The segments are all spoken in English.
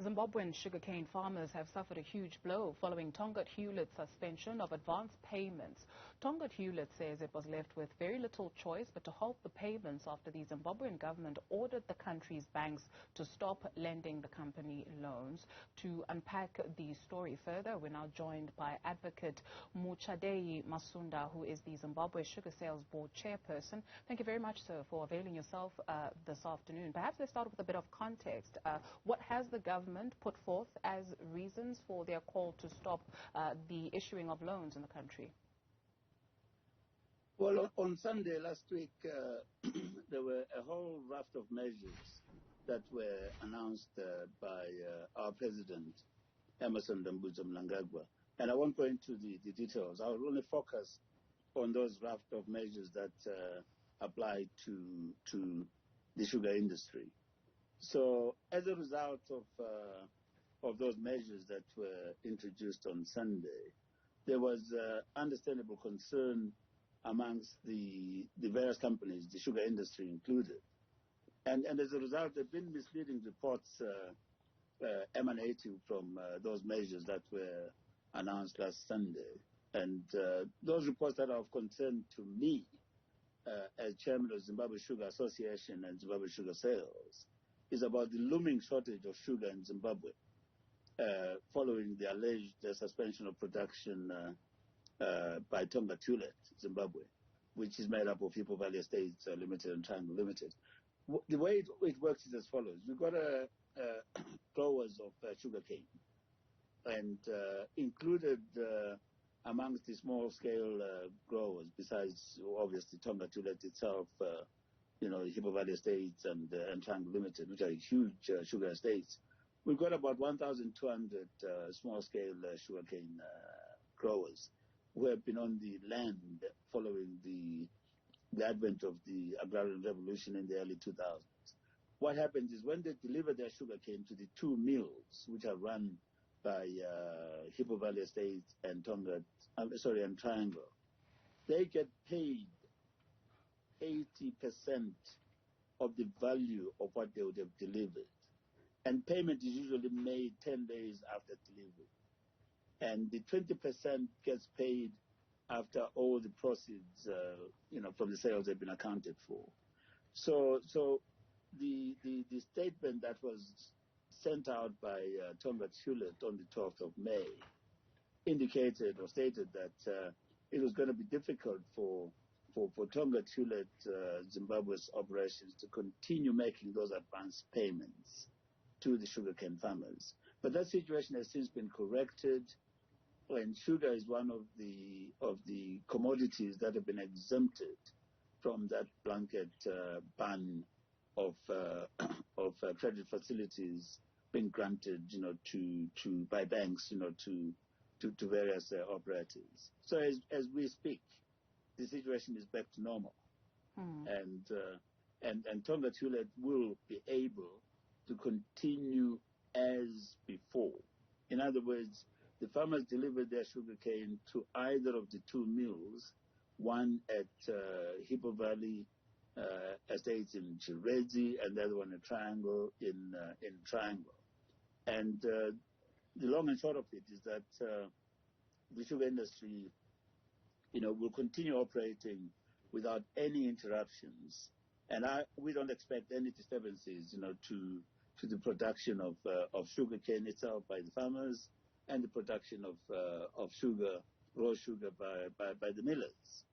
Zimbabwean sugarcane farmers have suffered a huge blow following Tongaat Hullett's suspension of advance payments. Tongaat Hulett says it was left with very little choice but to halt the payments after the Zimbabwean government ordered the country's banks to stop lending the company loans. To unpack the story further, we're now joined by Advocate Muchadeyi Masunda, who is the Zimbabwe Sugar Sales Board chairperson. Thank you very much, sir, for availing yourself this afternoon. Perhaps let's start with a bit of context. What has the government put forth as reasons for their call to stop the issuing of loans in the country? Well, on Sunday last week, there were a whole raft of measures that were announced by our president, Emmerson Mnangagwa. And I won't go into the details. I'll only focus on those raft of measures that apply to the sugar industry. So as a result of those measures that were introduced on Sunday, there was understandable concern amongst the various companies, the sugar industry included. And as a result, there have been misleading reports emanating from those measures that were announced last Sunday. And those reports that are of concern to me as chairman of Zimbabwe Sugar Association and Zimbabwe Sugar Sales is about the looming shortage of sugar in Zimbabwe following the alleged suspension of production by Tongaat Hulett, Zimbabwe, which is made up of Hippo Valley Estates Limited and Triangle Limited. The way it works is as follows. We've got growers of sugarcane, and included amongst the small-scale growers, besides obviously Tongaat Hulett itself, Hippo Valley Estates and Triangle Limited, which are huge sugar estates. We've got about 1,200 small-scale sugarcane growers who have been on the land following the advent of the agrarian revolution in the early 2000s. What happens is when they deliver their sugarcane to the two mills, which are run by Hippo Valley Estates and and Triangle, they get paid 80% of the value of what they would have delivered. And payment is usually made 10 days after delivery. And the 20% gets paid after all the proceeds, from the sales have been accounted for. So the statement that was sent out by Tongaat Hulett on the 12th of May indicated or stated that it was going to be difficult for Tongaat Hulett, Zimbabwe's operations to continue making those advance payments to the sugarcane farmers. But that situation has since been corrected, and sugar is one of the commodities that have been exempted from that blanket ban of credit facilities being granted, by banks, to various operators. So as we speak, the situation is back to normal, and Tongaat Hulett will be able to continue as before. In other words, the farmers delivered their sugarcane to either of the two mills, one at Hippo Valley Estates in Chirezi, and the other one at Triangle in Triangle. And the long and short of it is that the sugar industry, will continue operating without any interruptions, and we don't expect any disturbances, to the production of sugarcane itself by the farmers, and the production of sugar, raw sugar by the millers.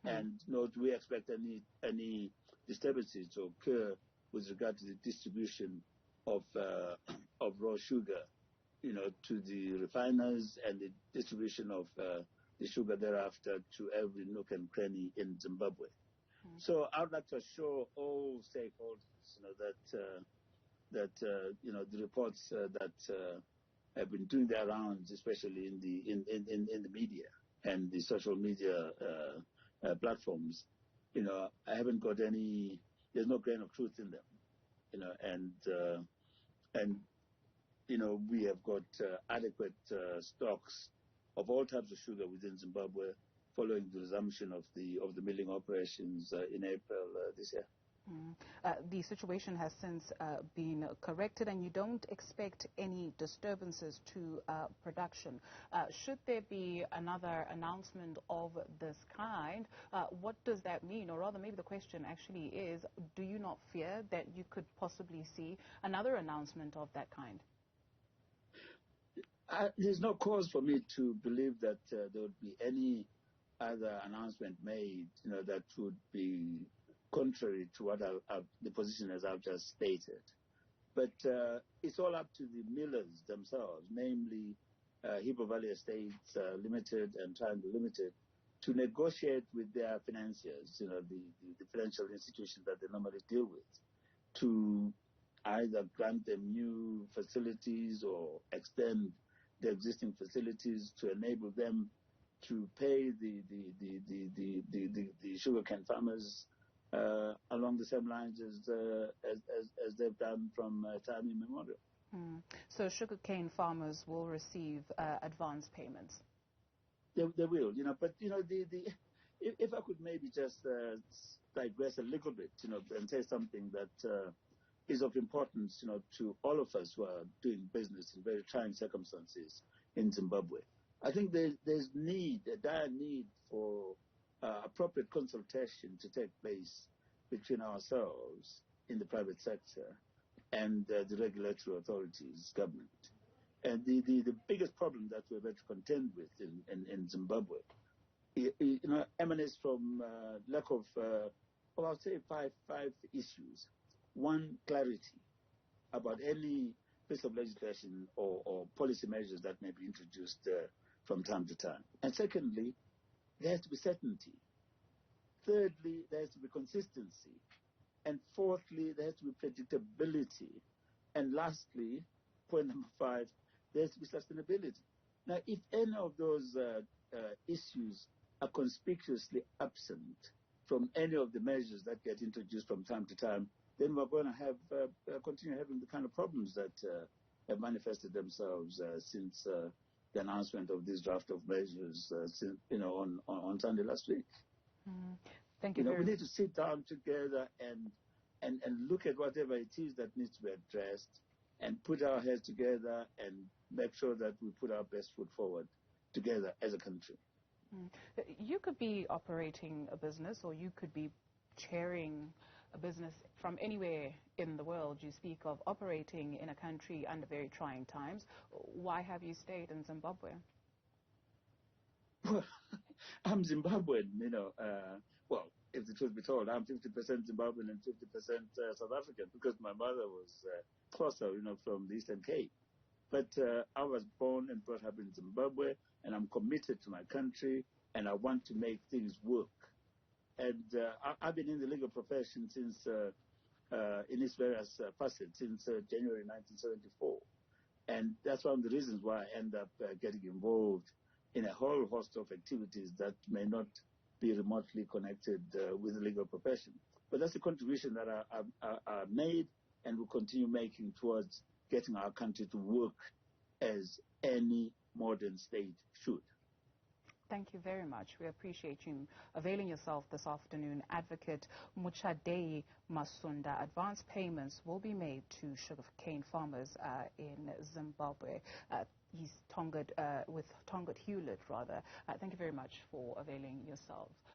And nor do we expect any disturbances to occur with regard to the distribution of raw sugar, to the refiners, and the distribution of the sugar thereafter to every nook and cranny in Zimbabwe. So I would like to assure all stakeholders, that the reports that have been doing their rounds, especially in the media and the social media platforms, I haven't got any. There's no grain of truth in them, and we have got adequate stocks of all types of sugar within Zimbabwe following the resumption of the milling operations in April this year. The situation has since been corrected, and you don't expect any disturbances to production. Should there be another announcement of this kind, what does that mean? Or rather, maybe the question actually is, do you not fear that you could possibly see another announcement of that kind? There's no cause for me to believe that there would be any other announcement made, that would be contrary to what the position as I've just stated. But it's all up to the millers themselves, namely Hippo Valley Estates Limited and Triangle Limited, to negotiate with their financiers, the financial institutions that they normally deal with, to either grant them new facilities or extend the existing facilities to enable them to pay the sugarcane farmers along the same lines as they've done from time immemorial. So sugarcane farmers will receive advance payments. They will, but if I could maybe just digress a little bit, and say something that is of importance, to all of us who are doing business in very trying circumstances in Zimbabwe. I think there's a dire need for appropriate consultation to take place between ourselves in the private sector and the regulatory authorities, government. And the biggest problem that we're about to contend with in Zimbabwe, emanates from lack of, I would say, five issues. One, clarity about any piece of legislation or policy measures that may be introduced from time to time. And secondly, there has to be certainty. Thirdly, there has to be consistency. And fourthly, there has to be predictability. And lastly, point number 5, there has to be sustainability. Now, if any of those issues are conspicuously absent from any of the measures that get introduced from time to time, then we're going to have continue having the kind of problems that have manifested themselves since the announcement of this draft of measures on Sunday last week. Thank you. We need to sit down together and look at whatever it is that needs to be addressed and put our heads together and make sure that we put our best foot forward together as a country. You could be operating a business, or you could be chairing a business from anywhere in the world. You speak of operating in a country under very trying times. Why have you stayed in Zimbabwe? Well, I'm Zimbabwean, well, if the truth be told, I'm 50% Zimbabwean and 50% South African, because my mother was closer, from the Eastern Cape. But I was born and brought up in Zimbabwe, and I'm committed to my country, and I want to make things work. And I've been in the legal profession since, in its various facets, since January 1974. And that's one of the reasons why I end up getting involved in a whole host of activities that may not be remotely connected with the legal profession. But that's a contribution that I made and will continue making towards getting our country to work as any modern state should. Thank you very much. We appreciate you availing yourself this afternoon. Advocate Muchadeyi Masunda. Advance payments will be made to sugarcane farmers in Zimbabwe. He's with Tongaat Hulett, rather. Thank you very much for availing yourself.